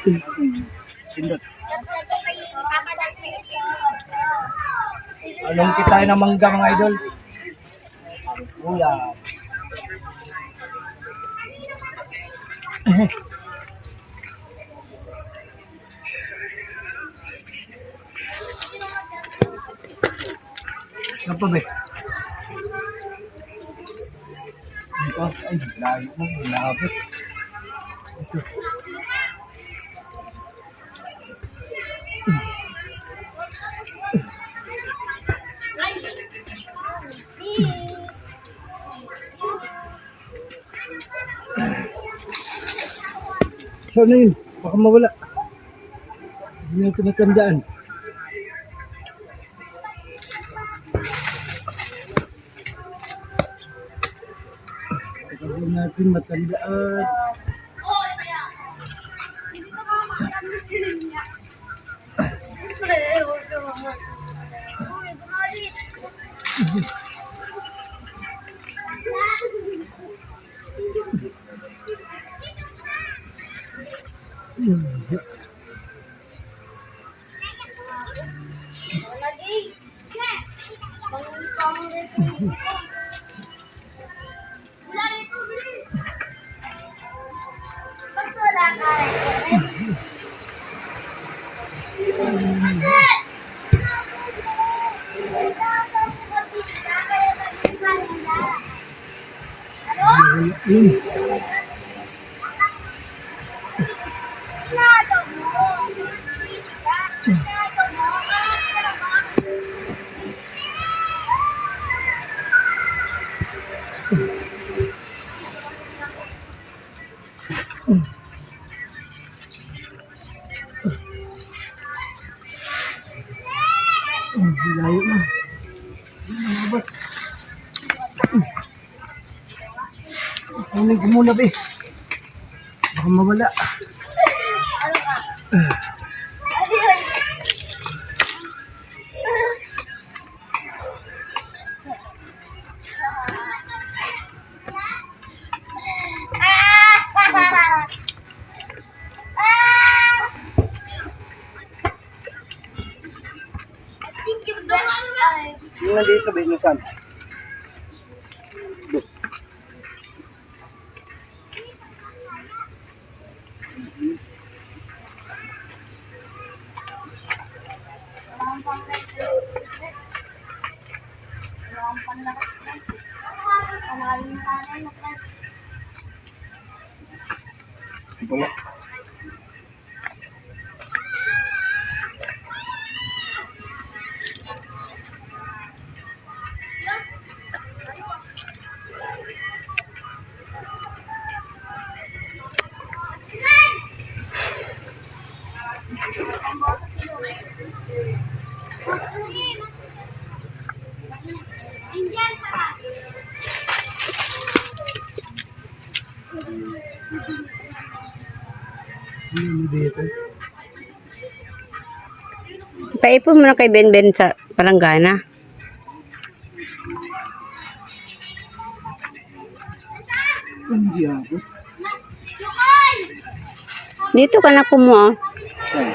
Sindot. Anong kita ng mangga mga idol? Kuya. Ano pa ba? Ito, ay, layo mo, labot. Ito. Saan na yun? Baka mawala. Hindi na tinatandaan. Pagkakulang natin matandaan. Layo na. Huwag ko muna ba eh. Baka mawala. Yung nandito ba yung saan? Wala. Paipon mo na kay Ben sa palanggana. Hindi ako. Dito ka na kumuha. Saan?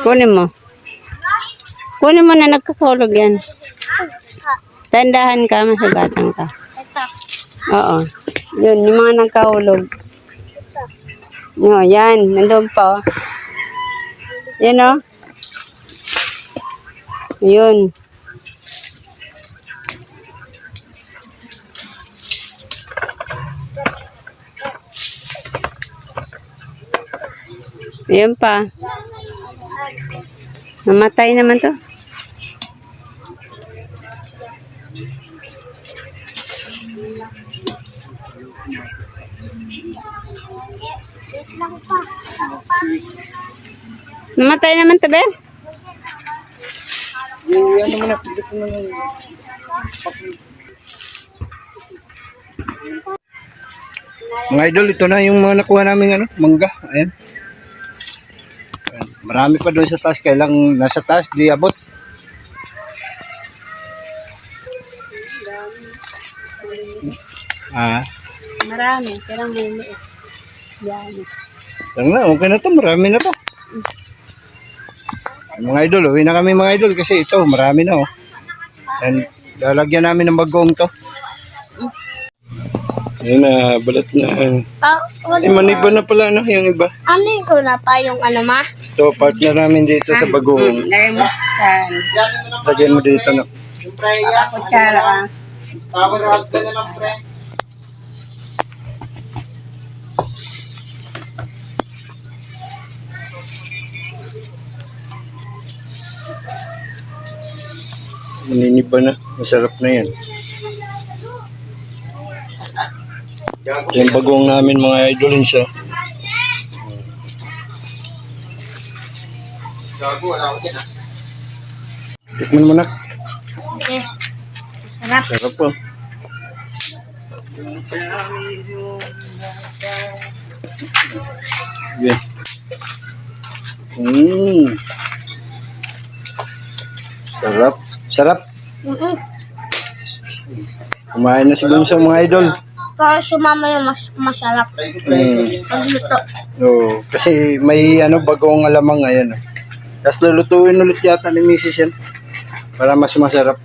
Kunin mo. Kunin mo na, nagkakaulog yan. Tandahan ka, masugatan ka. Oo. Yun, yung mga nagkahulog. Yun, yan. Nandun pa. Yan o. Yun. Ayan pa. Namatay naman to. Namatay naman to, be. Yung ano mo na, pindot mo na. Mga idol, ito na yung mga nakuha namin ano, mangga. Ayan. Ayan. Marami pa doon sa taas. Kailang nasa taas, di abot. Ah, Marami. Kailang may liit. Yan. lang na, okay na to. Marami na to. Mga idol, uwi na kami mga idol kasi ito, marami na oh. And lalagyan namin ng bagong to. Ayun na, balat na. Maniba na pala ano, yung iba. Ano ko na pa yung ano ma? Ito, partner namin dito sa bagong. Lagay mo sa Lagyan mo dito no. kutsara. Maniniba na, masarap na yan. Ito yung bagong namin mga idolins oh. Tikman mo na. Okay. Sarap. Sarap po. Yeah. Sarap. Sarap. Kumain na si Bunso mga idol. Kasi mama yung masarap. Pagluto. Oo, kasi may ano bagong alamang ngayon. Tapos lulutuin ulit yata ni Mrs. yan. Para mas masarap.